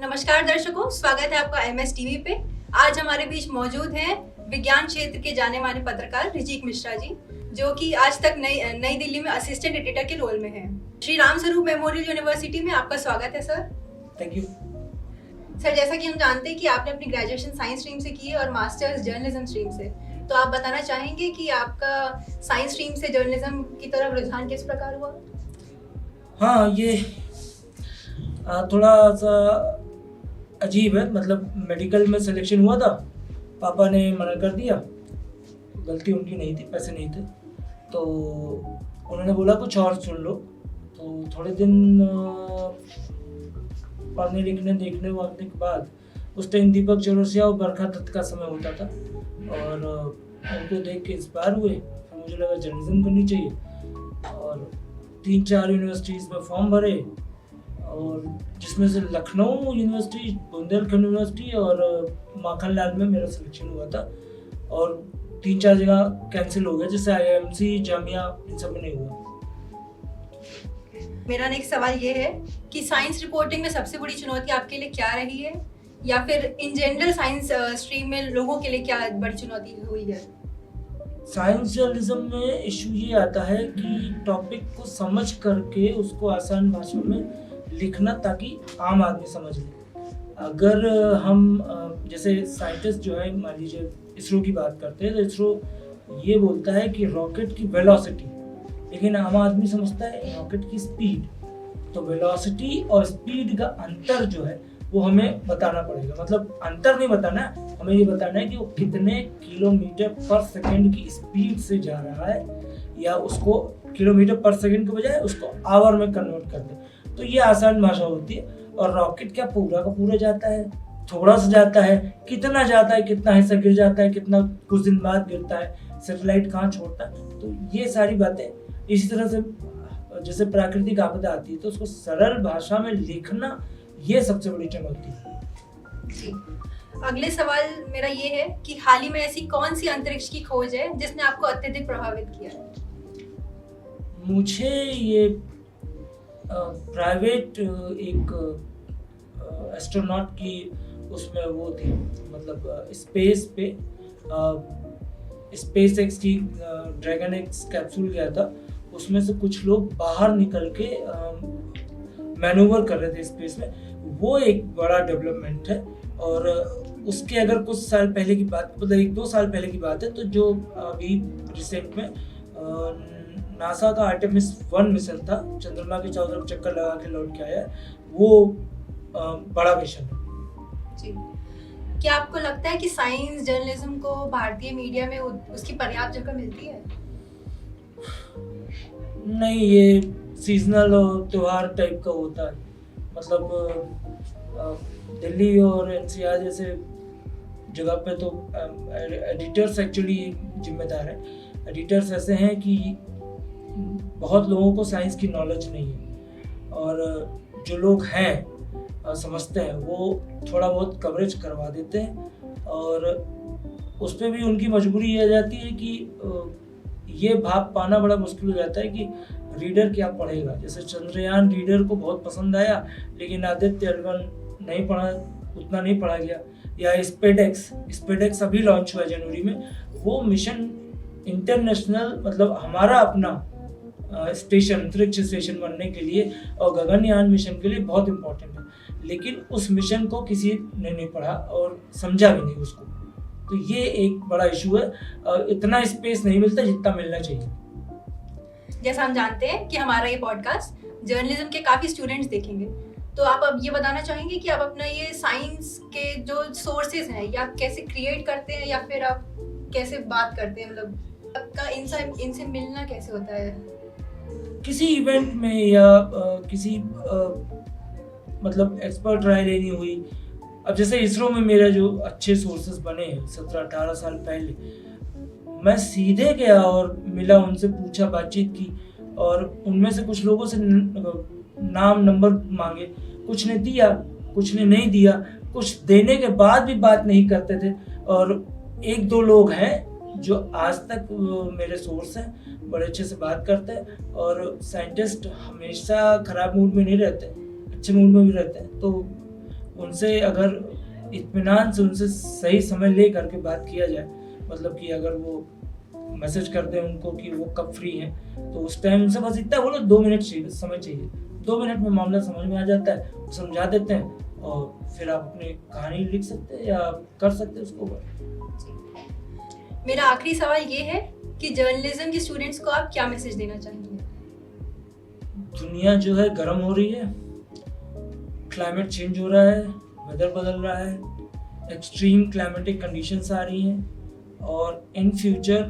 नमस्कार दर्शकों, स्वागत है आपका MS टीवी पे। आज हमारे बीच मौजूद हैं विज्ञान क्षेत्र के जाने माने पत्रकार ऋचिक मिश्रा जी, जो कि आज तक नई दिल्ली में असिस्टेंट एडिटर के रोल में हैं। श्री राम स्वरूप मेमोरियल यूनिवर्सिटी में आपका स्वागत है सर। थैंक यू सर, जैसा कि हम जानते हैं कि आपने अपनी ग्रेजुएशन साइंस स्ट्रीम से की है और मास्टर्स जर्नलिज्म स्ट्रीम से, तो आप बताना चाहेंगे कि आपका साइंस स्ट्रीम से जर्नलिज्म की तरफ रुझान किस प्रकार हुआ? हाँ, ये थोड़ा सा अजीब है। मतलब मेडिकल में सिलेक्शन हुआ था, पापा ने मना कर दिया। गलती उनकी नहीं थी, पैसे नहीं थे, तो उन्होंने बोला कुछ और सुन लो। तो थोड़े दिन पढ़ने लिखने देखने वागने के बाद, उस टाइम दीपक चौरसिया और बरखा दत्त का समय होता था और उनको देख के इंस्पायर हुए। फिर मुझे लगा जर्नलिज्म करनी चाहिए और 3-4 यूनिवर्सिटीज़ में फॉर्म भरे, और जिसमें से लखनऊ यूनिवर्सिटी, बुंदेलखंड यूनिवर्सिटी और माखनलाल में मेरा सिलेक्शन हुआ था। और 3-4 जगह कैंसिल हो गया, जैसे IIMC, जामिया, इन सब में नहीं हुआ। मेरा नेक्स्ट सवाल ये है कि साइंस रिपोर्टिंग में सबसे बड़ी चुनौती आपके लिए क्या रही है, या फिर इन जनरल साइंस स्ट्रीम में लोगों के लिए क्या बड़ी चुनौती हुई है? साइंस जर्नलिज्म में इशू ये आता है कि टॉपिक को समझ करके उसको आसान भाषा में लिखना, ताकि आम आदमी समझ ले। अगर हम जैसे साइंटिस्ट जो है, मान लीजिए इसरो की बात करते हैं, तो इसरो ये बोलता है कि रॉकेट की वेलोसिटी, लेकिन आम आदमी समझता है रॉकेट की स्पीड। तो वेलोसिटी और स्पीड का अंतर जो है वो हमें बताना पड़ेगा। मतलब अंतर नहीं बताना, हमें ये बताना है कि वो कितने किलोमीटर पर सेकंड की स्पीड से जा रहा है, या उसको किलोमीटर पर सेकंड के बजाय उसको आवर में कन्वर्ट कर दे। तो ये आसान भाषा होती है। और रॉकेट क्या पूरा का पूरा जाता है, थोड़ा सा जाता है, कितना जाता है, कितना हिस्सा गिर जाता है, कितना कुछ दिन बाद गिरता है, सैटेलाइट कहाँ छोड़ता है, तो ये सारी बातें। इसी तरह से जैसे प्राकृतिक आपदा आती है, तो उसको सरल भाषा में लिखना, ये सबसे बड़ी चुनौती है। जी, अगले सवाल मेरा ये है कि हाल ही में ऐसी कौन सी अंतरिक्ष की खोज है जिसने आपको अत्यधिक प्रभावित किया है? मुझे ये प्राइवेट एक एस्ट्रोनॉट की उसमें वो थी, मतलब स्पेस पे स्पेस एक्स की ड्रैगन एक्स कैप्सूल गया था, उसमें से कुछ लोग बाहर निकल के मैनूवर कर रहे थे स्पेस में। वो एक बड़ा डेवलपमेंट है। और उसके अगर कुछ साल पहले की बात, मतलब 1-2 साल पहले की बात है, तो जो अभी रिसेंट में नासा का आर्टेमिस 1 मिशन था, चंद्रमा के चारों तरफ चक्कर लगा के लौट के आया, वो बड़ा मिशन है। जी, क्या आपको लगता है कि साइंस जर्नलिज्म को भारतीय मीडिया में उसकी पर्याप्त जगह मिलती है? नहीं, ये सीजनल और त्योहार टाइप का होता है। मतलब दिल्ली और NCR जैसे जगह पे तो एडिटर्स एक्चुअली जिम्मेदार हैं। एडिटर्स ऐसे हैं कि बहुत लोगों को साइंस की नॉलेज नहीं है, और जो लोग हैं समझते हैं, वो थोड़ा बहुत कवरेज करवा देते हैं। और उस पर भी उनकी मजबूरी ये आ जाती है कि ये भाग पाना बड़ा मुश्किल हो जाता है कि रीडर क्या पढ़ेगा। जैसे चंद्रयान रीडर को बहुत पसंद आया, लेकिन आदित्य L1 नहीं पढ़ा, उतना नहीं पढ़ा गया। या स्पेडेक्स अभी लॉन्च हुआ जनवरी में। वो मिशन इंटरनेशनल, मतलब हमारा अपना स्टेशन, अंतरिक्ष स्टेशन बनने के लिए और गगनयान मिशन के लिए बहुत इम्पोर्टेंट है, लेकिन उस मिशन को किसी ने नहीं पढ़ा और समझा भी नहीं उसको। तो ये एक बड़ा इशू है। इतना स्पेस नहीं मिलता जितना मिलना चाहिए। जैसा हम जानते हैं कि हमारा ये पॉडकास्ट जर्नलिज्म के काफी स्टूडेंट्स देखेंगे, तो आप अब ये बताना चाहेंगे कि आप अपना ये साइंस के जो सोर्सेज हैं, या कैसे क्रिएट करते हैं, या फिर आप कैसे बात करते हैं, मतलब आपका इनसे मिलना कैसे होता है? किसी इवेंट में या किसी मतलब एक्सपर्ट राय लेनी हुई। अब जैसे इसरो में मेरा जो अच्छे सोर्सेज बने हैं 17-18 साल पहले, मैं सीधे गया और मिला, उनसे पूछा, बातचीत की, और उनमें से कुछ लोगों से नाम नंबर मांगे। कुछ ने दिया, कुछ ने नहीं दिया, कुछ देने के बाद भी बात नहीं करते थे। और 1-2 लोग हैं जो आज तक मेरे सोर्स हैं, बड़े अच्छे से बात करते हैं। और साइंटिस्ट हमेशा खराब मूड में नहीं रहते, अच्छे मूड में भी रहते हैं। तो उनसे अगर इत्मीनान से उनसे सही समय ले करके बात किया जाए, मतलब कि अगर वो मैसेज कर दें उनको कि वो कब फ्री हैं, तो उस टाइम उनसे बस इतना बोलो 2 मिनट चाहिए, समय चाहिए, 2 मिनट में मामला समझ में आ जाता है, वो समझा देते हैं और फिर आप अपनी कहानी लिख सकते हैं या कर सकते हैं उसको। मेरा आखिरी सवाल ये है कि जर्नलिज्म के स्टूडेंट्स को आप क्या मैसेज देना चाहेंगे? दुनिया जो है गर्म हो रही है, क्लाइमेट चेंज हो रहा है, वेदर बदल रहा है, एक्सट्रीम क्लाइमेटिक कंडीशंस आ रही हैं और इन फ्यूचर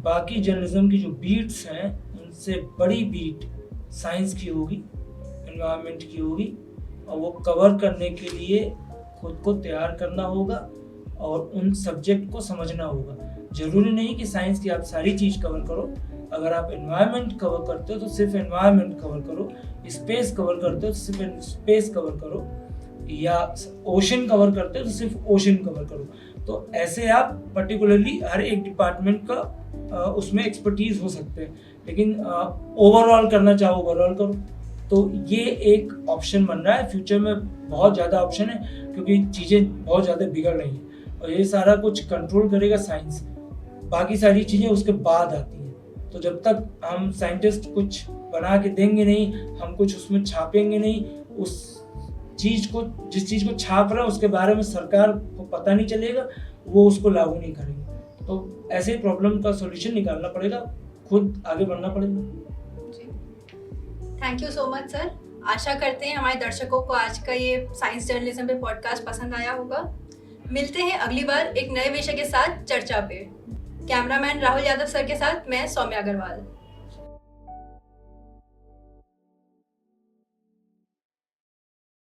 बाकी जर्नलिज्म की जो बीट्स हैं उनसे बड़ी बीट साइंस की होगी, एनवायरनमेंट की होगी, और वो कवर करने के लिए खुद को तैयार करना होगा और उन सब्जेक्ट को समझना होगा। ज़रूरी नहीं कि साइंस की आप सारी चीज़ कवर करो, अगर आप एनवायरनमेंट कवर करते हो तो सिर्फ एनवायरनमेंट कवर करो, स्पेस कवर करते हो तो सिर्फ स्पेस कवर करो, या ओशन कवर करते हो तो सिर्फ ओशन कवर करो। तो ऐसे आप पर्टिकुलरली हर एक डिपार्टमेंट का उसमें एक्सपर्टीज हो सकते हैं, लेकिन ओवरऑल करना चाहो ओवरऑल करो। तो ये एक ऑप्शन बन रहा है, फ्यूचर में बहुत ज़्यादा ऑप्शन है क्योंकि चीज़ें बहुत ज़्यादा बिगड़ रही हैं और ये सारा कुछ कंट्रोल करेगा साइंस, बाकी सारी चीज़ें उसके बाद आती हैं। तो जब तक हम साइंटिस्ट कुछ बना के देंगे नहीं, हम कुछ उसमें छापेंगे नहीं, उस चीज़ को जिस चीज़ को छाप रहा है उसके बारे में सरकार को पता नहीं चलेगा, वो उसको लागू नहीं करेंगे। तो ऐसे प्रॉब्लम का सॉल्यूशन निकालना पड़ेगा, खुद आगे बढ़ना पड़ेगा। Thank you so much sir. आशा करते हैं हमारे दर्शकों को आज का ये साइंस जर्नलिज्म पे पॉडकास्ट पसंद आया होगा। मिलते हैं अगली बार एक नए विषय के साथ चर्चा पे। कैमरामैन राहुल यादव सर के साथ मैं सौम्या अग्रवाल।